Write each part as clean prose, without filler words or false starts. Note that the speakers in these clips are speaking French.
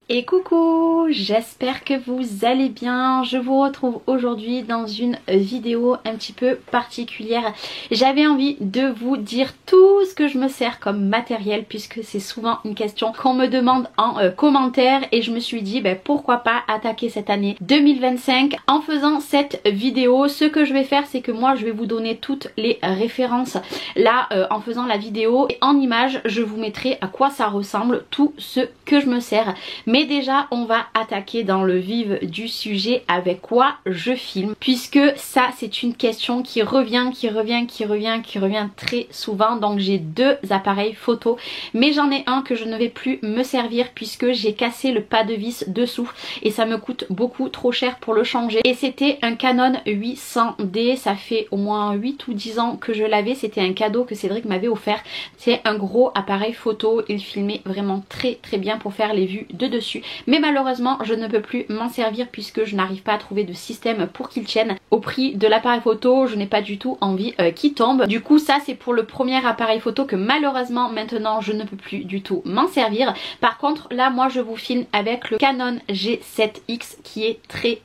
Et coucou, j'espère que vous allez bien. Je vous retrouve aujourd'hui dans une vidéo un petit peu particulière. J'avais envie de vous dire tout ce que je me sers comme matériel puisque c'est souvent une question qu'on me demande en commentaire et je me suis dit pourquoi pas attaquer cette année 2025 en faisant cette vidéo. Ce que je vais faire, c'est que moi je vais vous donner toutes les références là en faisant la vidéo et en image je vous mettrai à quoi ça ressemble, tout ce que je me sers. Mais déjà on va attaquer dans le vif du sujet avec quoi je filme, puisque ça c'est une question qui revient très souvent. Donc j'ai deux appareils photo, mais j'en ai un que je ne vais plus me servir puisque j'ai cassé le pas de vis dessous et ça me coûte beaucoup trop cher pour le changer. Et c'était un Canon 800D, ça fait au moins 8 ou 10 ans que je l'avais, c'était un cadeau que Cédric m'avait offert. C'est un gros appareil photo, il filmait vraiment très bien pour faire les vues de dessus. Mais malheureusement je ne peux plus m'en servir puisque je n'arrive pas à trouver de système pour qu'il tienne. Au prix de l'appareil photo, je n'ai pas du tout envie qu'il tombe. Du coup ça c'est pour le premier appareil photo que malheureusement maintenant je ne peux plus du tout m'en servir. Par contre là moi je vous filme avec le Canon G7X qui est très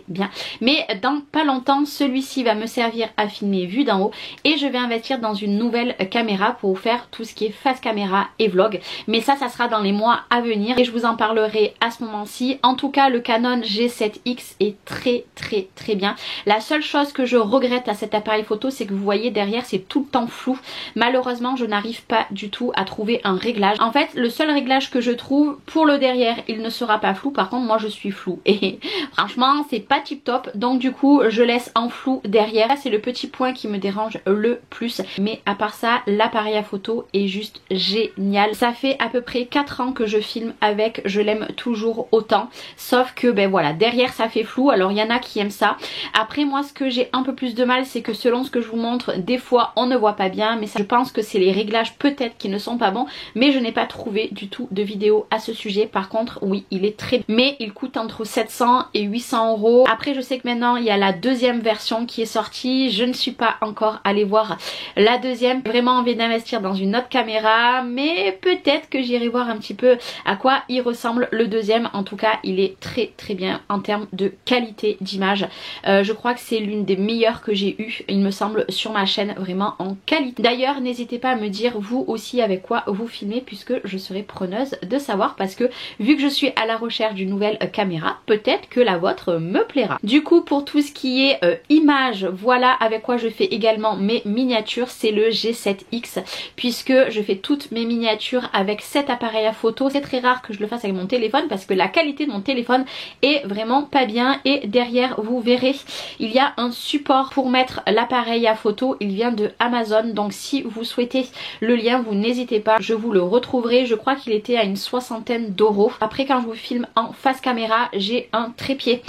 bien, mais dans pas longtemps celui-ci va me servir à filmer vue d'en haut et je vais investir dans une nouvelle caméra pour vous faire tout ce qui est face caméra et vlog, mais ça sera dans les mois à venir et je vous en parlerai à ce moment-ci. En tout cas le Canon G7X est très bien. La seule chose que je regrette à cet appareil photo, c'est que vous voyez derrière c'est tout le temps flou. Malheureusement je n'arrive pas du tout à trouver un réglage. En fait le seul réglage que je trouve pour le derrière, il ne sera pas flou, par contre moi je suis flou et franchement c'est pas tip top, donc du coup je laisse en flou derrière. C'est le petit point qui me dérange le plus, mais à part ça l'appareil à photo est juste génial. Ça fait à peu près 4 ans que je filme avec, je l'aime toujours autant, sauf que voilà, derrière ça fait flou. Alors il y en a qui aiment ça, après moi ce que j'ai un peu plus de mal c'est que selon ce que je vous montre des fois on ne voit pas bien, mais ça, je pense que c'est les réglages peut-être qui ne sont pas bons, mais je n'ai pas trouvé du tout de vidéo à ce sujet. Par contre oui il est très, mais il coûte entre 700 et 800 €. Après je sais que maintenant il y a la deuxième version qui est sortie, je ne suis pas encore allée voir la deuxième. J'ai vraiment envie d'investir dans une autre caméra, mais peut-être que j'irai voir un petit peu à quoi il ressemble le deuxième. En tout cas il est très bien en termes de qualité d'image. Je crois que c'est l'une des meilleures que j'ai eues il me semble sur ma chaîne, vraiment en qualité. D'ailleurs n'hésitez pas à me dire vous aussi avec quoi vous filmez, puisque je serai preneuse de savoir, parce que vu que je suis à la recherche d'une nouvelle caméra, peut-être que la vôtre me plaira. Du coup pour tout ce qui est image, voilà avec quoi je fais également mes miniatures, c'est le G7X, puisque je fais toutes mes miniatures avec cet appareil à photo. C'est très rare que je le fasse avec mon téléphone parce que la qualité de mon téléphone est vraiment pas bien, et derrière vous verrez il y a un support pour mettre l'appareil à photo, il vient de Amazon, donc si vous souhaitez le lien vous n'hésitez pas, je vous le retrouverai. Je crois qu'il était à une 60aine d'euros. Après quand je vous filme en face caméra, j'ai un trépied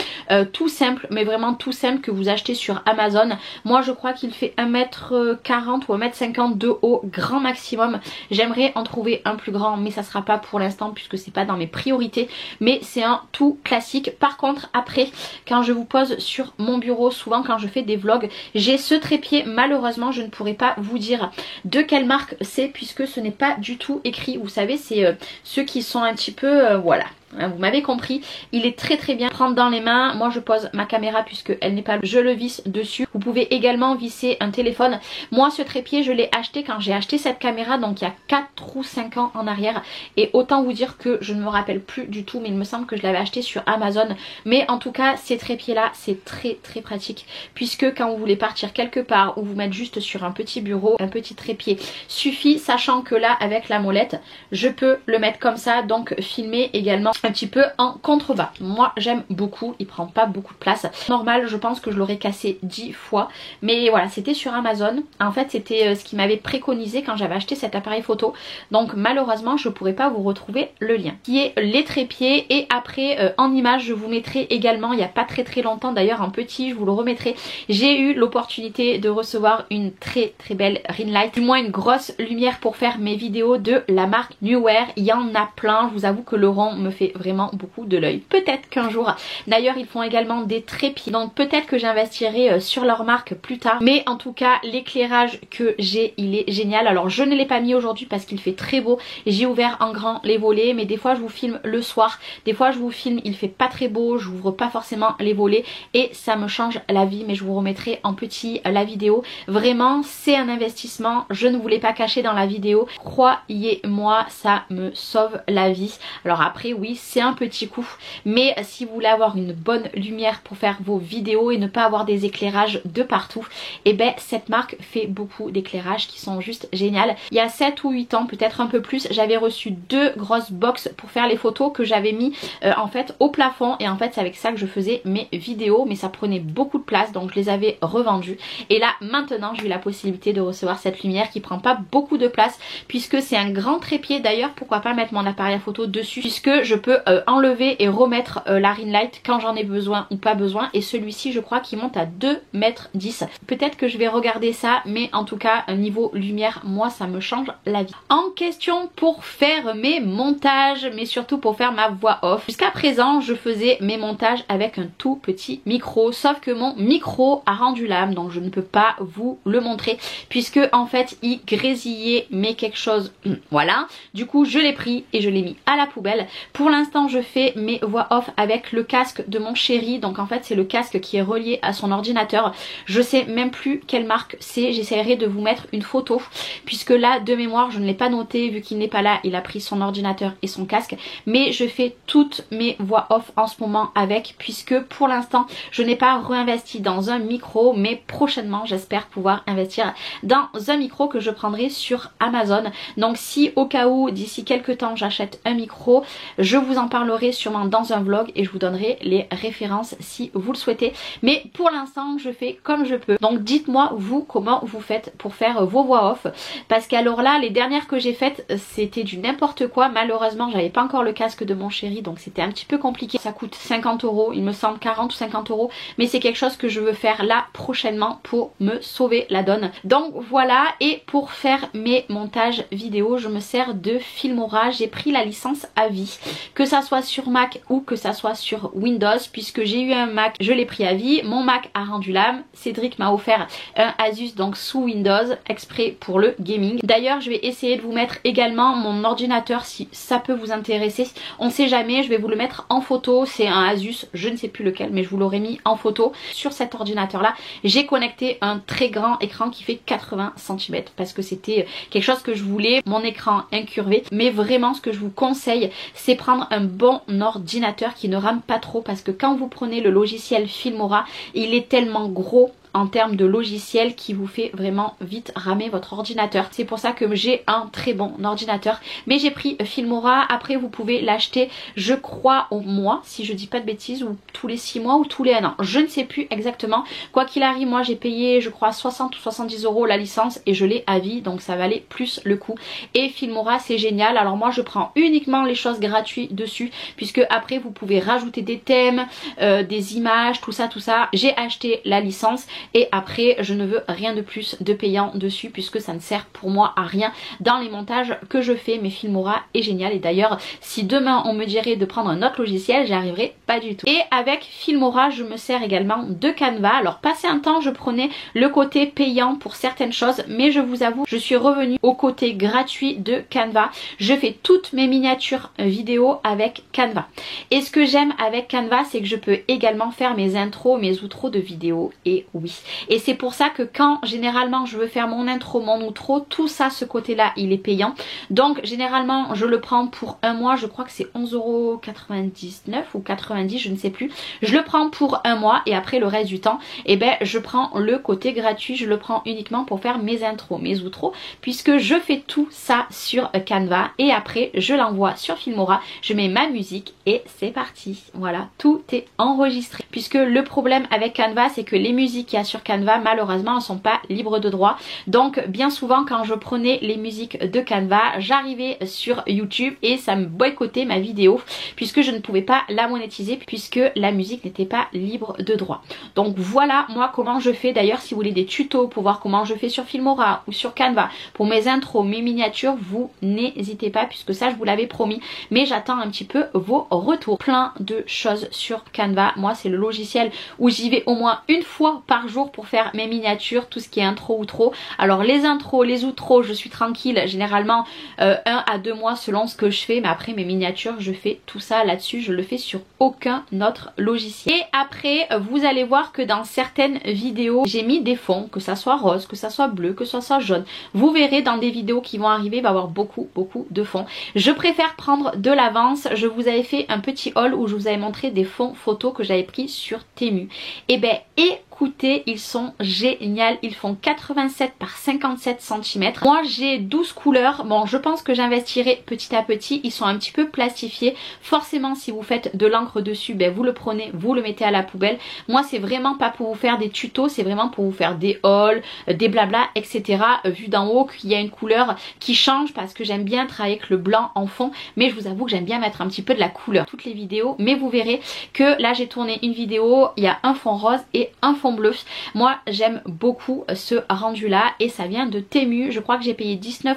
tout simple, mais vraiment tout simple, que vous achetez sur Amazon. Moi je crois qu'il fait 1m40 ou 1m50 de haut grand maximum. J'aimerais en trouver un plus grand, mais ça sera pas pour l'instant puisque c'est pas dans mes priorités, mais c'est un tout classique. Par contre après quand je vous pose sur mon bureau, souvent quand je fais des vlogs, j'ai ce trépied. Malheureusement je ne pourrais pas vous dire de quelle marque c'est puisque ce n'est pas du tout écrit. Vous savez c'est ceux qui sont un petit peu voilà, vous m'avez compris. Il est très bien prendre dans les mains. Moi je pose ma caméra puisque elle n'est pas, je le visse dessus. Vous pouvez également visser un téléphone. Moi ce trépied je l'ai acheté quand j'ai acheté cette caméra, donc il y a 4 ou 5 ans en arrière, et autant vous dire que je ne me rappelle plus du tout, mais il me semble que je l'avais acheté sur Amazon. Mais en tout cas ces trépieds là c'est très pratique, puisque quand vous voulez partir quelque part ou vous mettre juste sur un petit bureau, un petit trépied suffit, sachant que là avec la molette je peux le mettre comme ça, donc filmer également un petit peu en contrebas. Moi j'aime beaucoup, il prend pas beaucoup de place. Normal je pense que je l'aurais cassé 10 fois, mais voilà, c'était sur Amazon. En fait c'était ce qui m'avait préconisé quand j'avais acheté cet appareil photo, donc malheureusement je pourrais pas vous retrouver le lien qui est les trépieds. Et après en image je vous mettrai également, il n'y a pas très longtemps d'ailleurs, en petit, je vous le remettrai, j'ai eu l'opportunité de recevoir une très belle ring light, du moins une grosse lumière pour faire mes vidéos de la marque Neewer. Il y en a plein, je vous avoue que le rond me fait fait vraiment beaucoup de l'œil. Peut-être qu'un jour, d'ailleurs ils font également des trépieds, donc peut-être que j'investirai sur leur marque plus tard, mais en tout cas l'éclairage que j'ai il est génial. Alors je ne l'ai pas mis aujourd'hui parce qu'il fait très beau, j'ai ouvert en grand les volets, mais des fois je vous filme le soir, des fois je vous filme il fait pas très beau, je ouvre pas forcément les volets et ça me change la vie, mais je vous remettrai en petit la vidéo. Vraiment c'est un investissement, je ne vous l'ai pas caché dans la vidéo, croyez-moi ça me sauve la vie. Alors après oui c'est un petit coup, mais si vous voulez avoir une bonne lumière pour faire vos vidéos et ne pas avoir des éclairages de partout, et ben cette marque fait beaucoup d'éclairages qui sont juste géniales. Il y a 7 ou 8 ans, peut-être un peu plus, j'avais reçu 2 grosses box pour faire les photos que j'avais mis en fait au plafond, et en fait c'est avec ça que je faisais mes vidéos, mais ça prenait beaucoup de place donc je les avais revendues. Et là maintenant j'ai eu la possibilité de recevoir cette lumière qui prend pas beaucoup de place puisque c'est un grand trépied. D'ailleurs pourquoi pas mettre mon appareil à photo dessus, puisque je peux enlever et remettre la ring light quand j'en ai besoin ou pas besoin, et celui-ci je crois qu'il monte à 2,10 m. Peut-être que je vais regarder ça, mais en tout cas niveau lumière moi ça me change la vie. En question pour faire mes montages, mais surtout pour faire ma voix off, jusqu'à présent je faisais mes montages avec un tout petit micro, sauf que mon micro a rendu l'âme, donc je ne peux pas vous le montrer puisque en fait il grésillait mais quelque chose, voilà. Du coup je l'ai pris et je l'ai mis à la poubelle. Pour l'instant je fais mes voix off avec le casque de mon chéri, donc en fait c'est le casque qui est relié à son ordinateur. Je sais même plus quelle marque c'est, j'essaierai de vous mettre une photo puisque là de mémoire je ne l'ai pas noté vu qu'il n'est pas là, il a pris son ordinateur et son casque, mais je fais toutes mes voix off en ce moment avec, puisque pour l'instant je n'ai pas réinvesti dans un micro, mais prochainement j'espère pouvoir investir dans un micro que je prendrai sur Amazon. Donc si au cas où d'ici quelques temps j'achète un micro, je vous en parlerai sûrement dans un vlog et je vous donnerai les références si vous le souhaitez, mais pour l'instant je fais comme je peux. Donc dites-moi vous comment vous faites pour faire vos voix off, parce qu'alors là les dernières que j'ai faites c'était du n'importe quoi. Malheureusement j'avais pas encore le casque de mon chéri donc c'était un petit peu compliqué. Ça coûte 50 €, il me semble 40 ou 50 €, mais c'est quelque chose que je veux faire là prochainement pour me sauver la donne. Donc voilà, et pour faire mes montages vidéo je me sers de Filmora. J'ai pris la licence à vie, que ça soit sur Mac ou que ça soit sur Windows, puisque j'ai eu un Mac, je l'ai pris à vie, mon Mac a rendu l'âme, Cédric m'a offert un Asus donc sous Windows exprès pour le gaming. D'ailleurs je vais essayer de vous mettre également mon ordinateur si ça peut vous intéresser, on sait jamais, je vais vous le mettre en photo. C'est un Asus, je ne sais plus lequel, mais je vous l'aurai mis en photo. Sur cet ordinateur là j'ai connecté un très grand écran qui fait 80 cm parce que c'était quelque chose que je voulais, mon écran incurvé. Mais vraiment ce que je vous conseille c'est prendre un bon ordinateur qui ne rame pas trop, parce que quand vous prenez le logiciel Filmora il est tellement gros en termes de logiciel qui vous fait vraiment vite ramer votre ordinateur. C'est pour ça que j'ai un très bon ordinateur, mais j'ai pris Filmora. Après vous pouvez l'acheter je crois au mois si je dis pas de bêtises, ou tous les 6 mois ou tous les 1 an, je ne sais plus exactement. Quoi qu'il arrive moi j'ai payé je crois 60 ou 70 € la licence et je l'ai à vie, donc ça valait plus le coup. Et Filmora c'est génial. Alors moi je prends uniquement les choses gratuites dessus, puisque après vous pouvez rajouter des thèmes, des images, tout ça. J'ai acheté la licence et après je ne veux rien de plus de payant dessus, puisque ça ne sert pour moi à rien dans les montages que je fais. Mais Filmora est génial, et d'ailleurs si demain on me dirait de prendre un autre logiciel j'y arriverai pas du tout. Et avec Filmora je me sers également de Canva. Alors passé un temps je prenais le côté payant pour certaines choses, mais je vous avoue je suis revenue au côté gratuit de Canva. Je fais toutes mes miniatures vidéo avec Canva, et ce que j'aime avec Canva c'est que je peux également faire mes intros, mes outros de vidéos. Et oui, et c'est pour ça que quand généralement je veux faire mon intro, mon outro, tout ça, ce côté là il est payant. Donc généralement je le prends pour un mois, je crois que c'est 11,99 € ou 90, je ne sais plus. Je le prends pour un mois et après le reste du temps et ben je prends le côté gratuit, je le prends uniquement pour faire mes intros, mes outros, puisque je fais tout ça sur Canva et après je l'envoie sur Filmora, je mets ma musique et c'est parti. Voilà, tout est enregistré, puisque le problème avec Canva c'est que les musiques qu'il y a a sur Canva, malheureusement elles sont pas libres de droit. Donc bien souvent quand je prenais les musiques de Canva, j'arrivais sur YouTube et ça me boycottait ma vidéo puisque je ne pouvais pas la monétiser puisque la musique n'était pas libre de droit. Donc voilà moi comment je fais. D'ailleurs si vous voulez des tutos pour voir comment je fais sur Filmora ou sur Canva pour mes intros, mes miniatures, vous n'hésitez pas puisque ça je vous l'avais promis, mais j'attends un petit peu vos retours. Plein de choses sur Canva. Moi c'est le logiciel où j'y vais au moins une fois par jour pour faire mes miniatures, tout ce qui est intro outro. Alors les intros, les outros, je suis tranquille généralement 1 à 2 mois selon ce que je fais, mais après mes miniatures je fais tout ça là-dessus, je le fais sur aucun autre logiciel. Et après vous allez voir que dans certaines vidéos j'ai mis des fonds, que ça soit rose, que ça soit bleu, que ça soit jaune. Vous verrez dans des vidéos qui vont arriver, il va y avoir beaucoup de fonds. Je préfère prendre de l'avance. Je vous avais fait un petit haul où je vous avais montré des fonds photos que j'avais pris sur Temu. Et ben écoutez, ils sont géniaux, ils font 87 par 57 cm. Moi j'ai 12 couleurs, bon je pense que j'investirai petit à petit, ils sont un petit peu plastifiés. Forcément si vous faites de l'encre dessus, ben vous le prenez, vous le mettez à la poubelle. Moi c'est vraiment pas pour vous faire des tutos, c'est vraiment pour vous faire des hauls, des blabla, etc. Vu d'en haut qu'il y a une couleur qui change parce que j'aime bien travailler avec le blanc en fond, mais je vous avoue que j'aime bien mettre un petit peu de la couleur toutes les vidéos. Mais vous verrez que là j'ai tourné une vidéo, il y a un fond rose et un fond bleu. Moi j'aime beaucoup ce rendu là et ça vient de Temu. Je crois que j'ai payé 19,05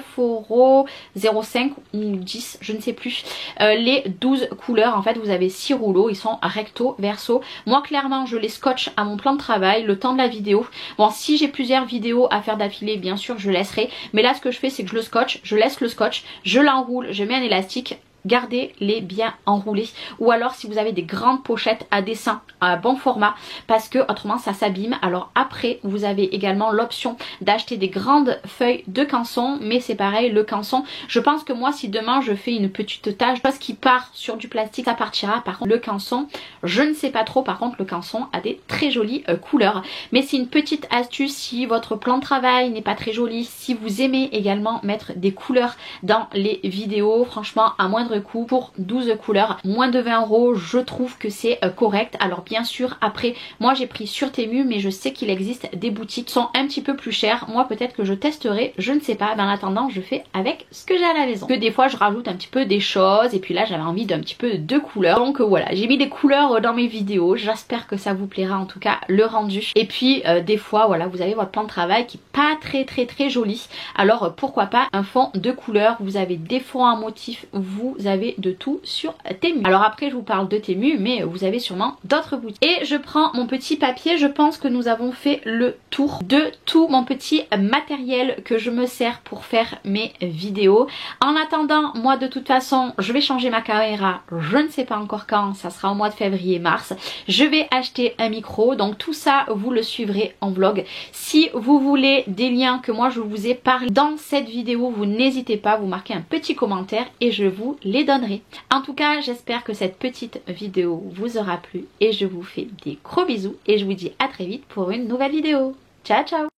€ ou 10, je ne sais plus. Les 12 couleurs, en fait vous avez 6 rouleaux, ils sont recto verso. Moi clairement je les scotche à mon plan de travail le temps de la vidéo. Bon si j'ai plusieurs vidéos à faire d'affilée bien sûr je laisserai, mais là ce que je fais c'est que je le scotche, je laisse le scotch, je l'enroule, je mets un élastique. Gardez-les bien enroulés, ou alors si vous avez des grandes pochettes à dessin à bon format parce que autrement ça s'abîme. Alors après vous avez également l'option d'acheter des grandes feuilles de canson, mais c'est pareil, le canson je pense que moi si demain je fais une petite tache parce qu'il part sur du plastique ça partira. Par contre le canson je ne sais pas trop, par contre le canson a des très jolies couleurs, mais c'est une petite astuce si votre plan de travail n'est pas très joli, si vous aimez également mettre des couleurs dans les vidéos, franchement à moindre coût pour 12 couleurs, moins de 20 €, je trouve que c'est correct. Alors bien sûr après moi j'ai pris sur Temu, mais je sais qu'il existe des boutiques qui sont un petit peu plus chères. Moi peut-être que je testerai, je ne sais pas, mais en attendant je fais avec ce que j'ai à la maison, que des fois je rajoute un petit peu des choses et puis là j'avais envie d'un petit peu de couleurs, donc voilà j'ai mis des couleurs dans mes vidéos. J'espère que ça vous plaira en tout cas le rendu. Et puis des fois voilà vous avez votre plan de travail qui est pas très joli, alors pourquoi pas un fond de couleurs. Vous avez des fonds en motif, vous avez de tout sur Temu. Alors après je vous parle de Temu, mais vous avez sûrement d'autres boutiques. Et je prends mon petit papier, je pense que nous avons fait le tour de tout mon petit matériel que je me sers pour faire mes vidéos. En attendant, moi de toute façon je vais changer ma caméra, je ne sais pas encore quand, ça sera au mois de février-mars. Je vais acheter un micro, donc tout ça vous le suivrez en vlog. Si vous voulez des liens que moi je vous ai parlé dans cette vidéo, vous n'hésitez pas, vous marquez un petit commentaire et je vous les donnerai. En tout cas j'espère que cette petite vidéo vous aura plu et je vous fais des gros bisous et je vous dis à très vite pour une nouvelle vidéo. Ciao ciao.